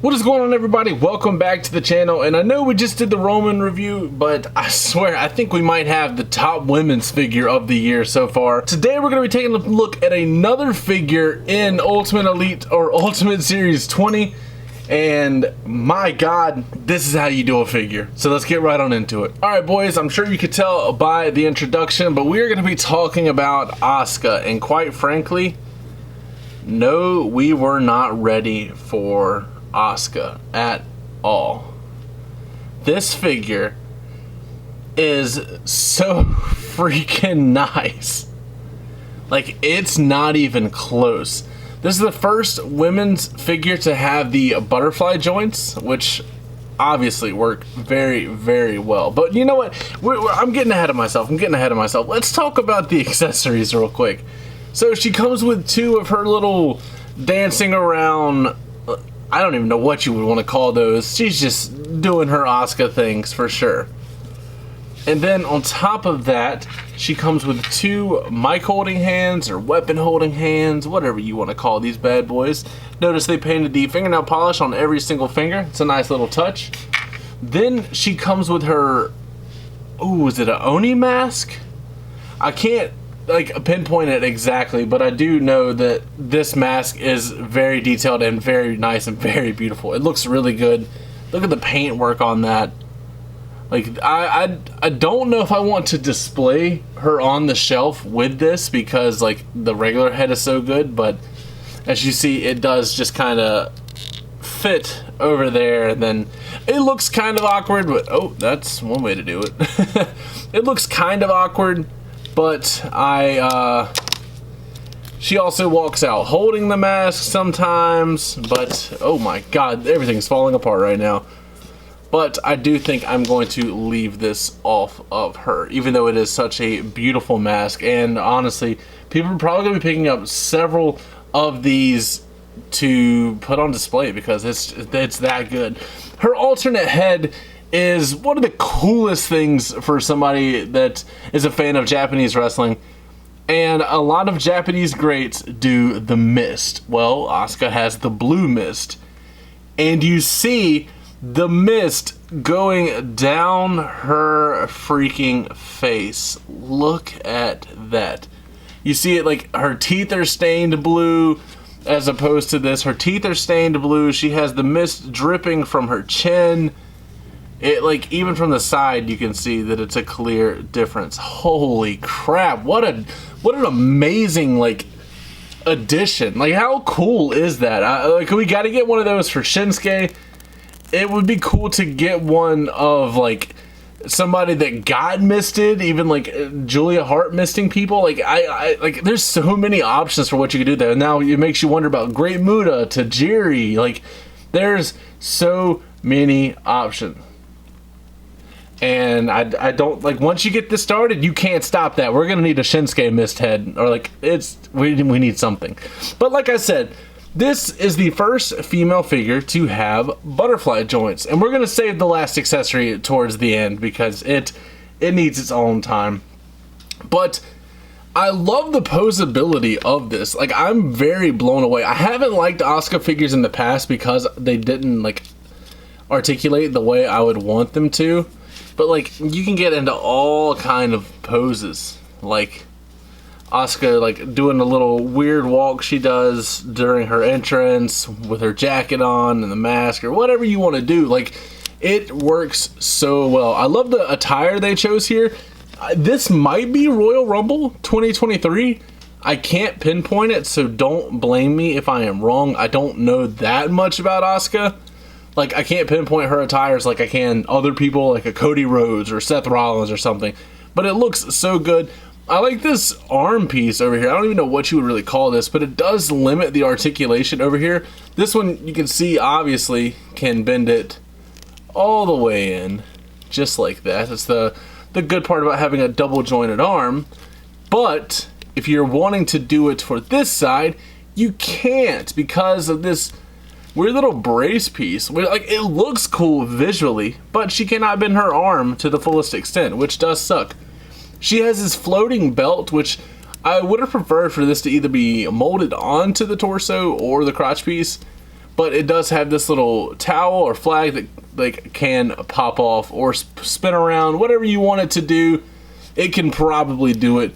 What is going on, everybody? Welcome back to the channel. And I know we just did the Roman review, but I swear I think we might have the top women's figure of the year so far. Today we're going to be taking a look at another figure in Ultimate Elite or Ultimate Series 20. And my god, this is how you do a figure. So let's get right on into it. Alright boys, I'm sure you could tell by the introduction, but we're going to be talking about Asuka. And quite frankly, no, we were not ready for Asuka at all. This figure is so freaking nice. Like, it's not even close. This is the first women's figure to have the butterfly joints, which obviously work very, very well. But you know what? I'm getting ahead of myself. Let's talk about the accessories real quick. So she comes with two of her little dancing around, I don't even know what you would want to call those. She's just doing her Asuka things for sure. And then on top of that, she comes with two mic holding hands or weapon holding hands, whatever you want to call these bad boys. Notice they painted the fingernail polish on every single finger. It's a nice little touch. Then she comes with her, ooh, is it an Oni mask? I can't like pinpoint it exactly, but I do know that this mask is very detailed and very nice and very beautiful. It looks really good. Look at the paint work on that. Like, I don't know if I want to display her on the shelf with this because like the regular head is so good, but as you see, it does just kind of fit over there, and then it looks kind of awkward, but oh, that's one way to do it. It looks kind of awkward, but she also walks out holding the mask sometimes, but oh my god, everything's falling apart right now. But I do think I'm going to leave this off of her, even though it is such a beautiful mask. And honestly, people are probably going to be picking up several of these to put on display because it's that good. Her alternate head is one of the coolest things for somebody that is a fan of Japanese wrestling. And a lot of Japanese greats do the mist. Well, Asuka has the blue mist. And you see the mist going down her freaking face. Look at that. You see it, like her teeth are stained blue as opposed to this. Her teeth are stained blue. She has the mist dripping from her chin. It, like, even from the side you can see that it's a clear difference. Holy crap, what an amazing like addition. Like, how cool is that? Like, we got to get one of those for Shinsuke. It would be cool to get one of like somebody that got misted, even like Julia Hart misting people. Like, I like, there's so many options for what you could do there. Now it makes you wonder about Great Muta to Jiri. Like, there's so many options. And I don't, like, once you get this started, you can't stop that. We're gonna need a Shinsuke mist head, or like, we need something. But like I said, this is the first female figure to have butterfly joints, and we're gonna save the last accessory towards the end because it needs its own time. But I love the posability of this. Like, I'm very blown away. I haven't liked Asuka figures in the past because they didn't like articulate the way I would want them to. But like, you can get into all kind of poses, like Asuka like doing a little weird walk she does during her entrance with her jacket on and the mask or whatever you want to do. Like, it works so well. I love the attire they chose here. This might be Royal Rumble 2023. I can't pinpoint it, so don't blame me if I am wrong. I don't know that much about Asuka. Like, I can't pinpoint her attires like I can other people, like a Cody Rhodes or Seth Rollins or something. But it looks so good. I like this arm piece over here. I don't even know what you would really call this, but it does limit the articulation over here. This one, you can see, obviously, can bend it all the way in, just like that. That's the good part about having a double jointed arm. But if you're wanting to do it for this side, you can't because of this weird little brace piece. Like, it looks cool visually, but she cannot bend her arm to the fullest extent, which does suck. She has this floating belt, which I would have preferred for this to either be molded onto the torso or the crotch piece, but it does have this little towel or flag that like can pop off or spin around, whatever you want it to do. It can probably do it.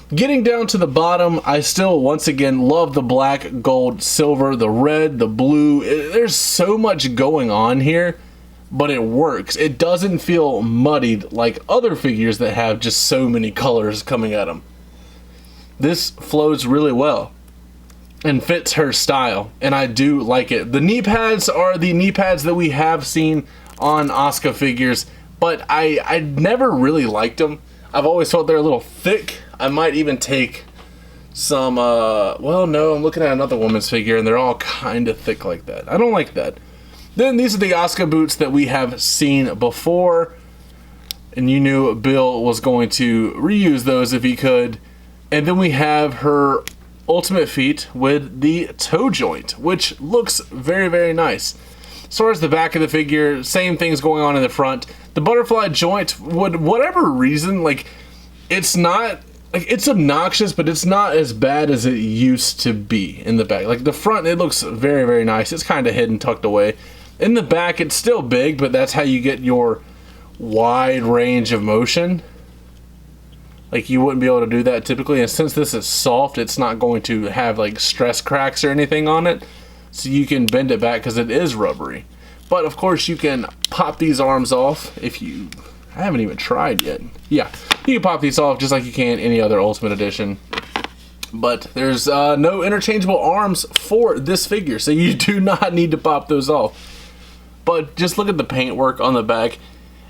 Getting down to the bottom, I still once again love the black, gold, silver, the red, the blue. There's so much going on here, but it works. It doesn't feel muddied like other figures that have just so many colors coming at them. This flows really well and fits her style, and I do like it. The knee pads are the knee pads that we have seen on Asuka figures, but I never really liked them. I've always felt they're a little thick. I might even take some, well, no, I'm looking at another woman's figure, and they're all kind of thick like that. I don't like that. Then these are the Asuka boots that we have seen before, and you knew Bill was going to reuse those if he could. And then we have her ultimate feet with the toe joint, which looks very, very nice. As far as the back of the figure, same things going on in the front. The butterfly joint, would whatever reason, like, it's not, like, it's obnoxious, but it's not as bad as it used to be in the back. Like, the front, it looks very, very nice. It's kind of hidden, tucked away. In the back, it's still big, but that's how you get your wide range of motion. Like, you wouldn't be able to do that typically, and since this is soft, it's not going to have, like, stress cracks or anything on it. So you can bend it back because it is rubbery. But of course you can pop these arms off if you... I haven't even tried yet. Yeah, you can pop these off just like you can any other Ultimate Edition. But there's no interchangeable arms for this figure, so you do not need to pop those off. But just look at the paintwork on the back.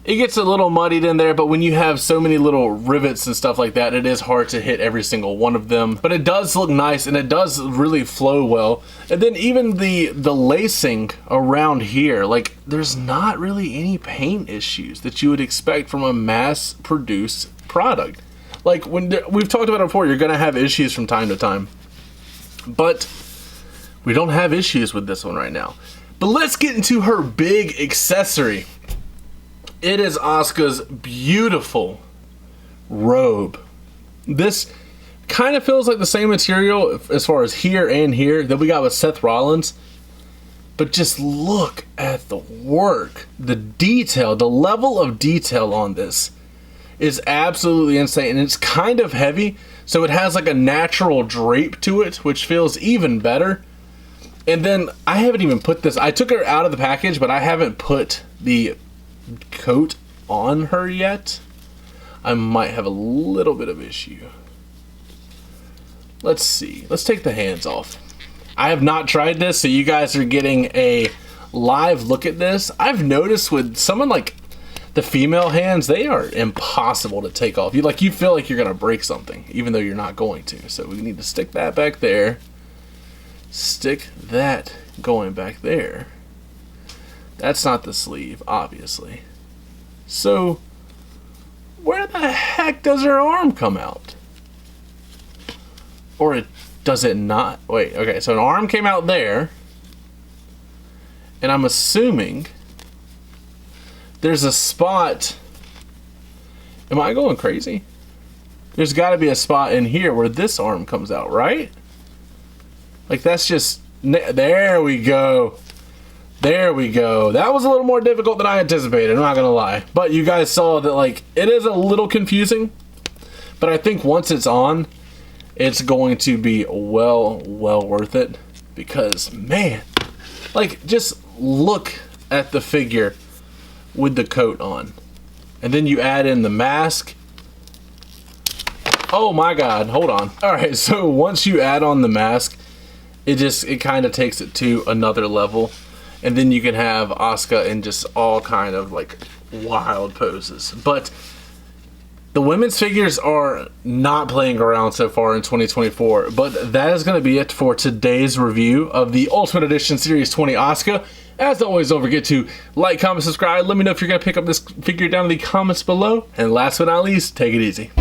It gets a little muddied in there, but when you have so many little rivets and stuff like that, it is hard to hit every single one of them. But it does look nice, and it does really flow well. And then even the lacing around here, like, there's not really any paint issues that you would expect from a mass-produced product. Like, when we've talked about it before, you're going to have issues from time to time. But we don't have issues with this one right now. But let's get into her big accessory. It is Asuka's beautiful robe. This kind of feels like the same material as far as here and here that we got with Seth Rollins. But just look at the work, the detail, the level of detail on this is absolutely insane. And it's kind of heavy, so it has like a natural drape to it, which feels even better. And then I haven't even put this, I took her out of the package, but I haven't put the coat on her yet. I might have a little bit of issue. Let's see. Let's take the hands off. I have not tried this, so you guys are getting a live look at this. I've noticed with someone like the female hands, they are impossible to take off. You feel like you're gonna break something, even though you're not going to. So we need to stick that back there. Stick that going back there. That's not the sleeve, obviously. So, where the heck does her arm come out? Or does it not? Wait, okay, so an arm came out there. And I'm assuming there's a spot. Am I going crazy? There's got to be a spot in here where this arm comes out, right? Like, that's just... There we go. There we go. That was a little more difficult than I anticipated, I'm not gonna lie. But you guys saw that, like, it is a little confusing. But I think once it's on, it's going to be well worth it. Because, man, like, just look at the figure with the coat on. And then you add in the mask. Oh my god, hold on. Alright, so once you add on the mask, it kind of takes it to another level. And then you can have Asuka in just all kind of like wild poses. But the women's figures are not playing around so far in 2024. But that is going to be it for today's review of the Ultimate Edition Series 20 Asuka. As always, don't forget to like, comment, subscribe. Let me know if you're going to pick up this figure down in the comments below. And last but not least, take it easy.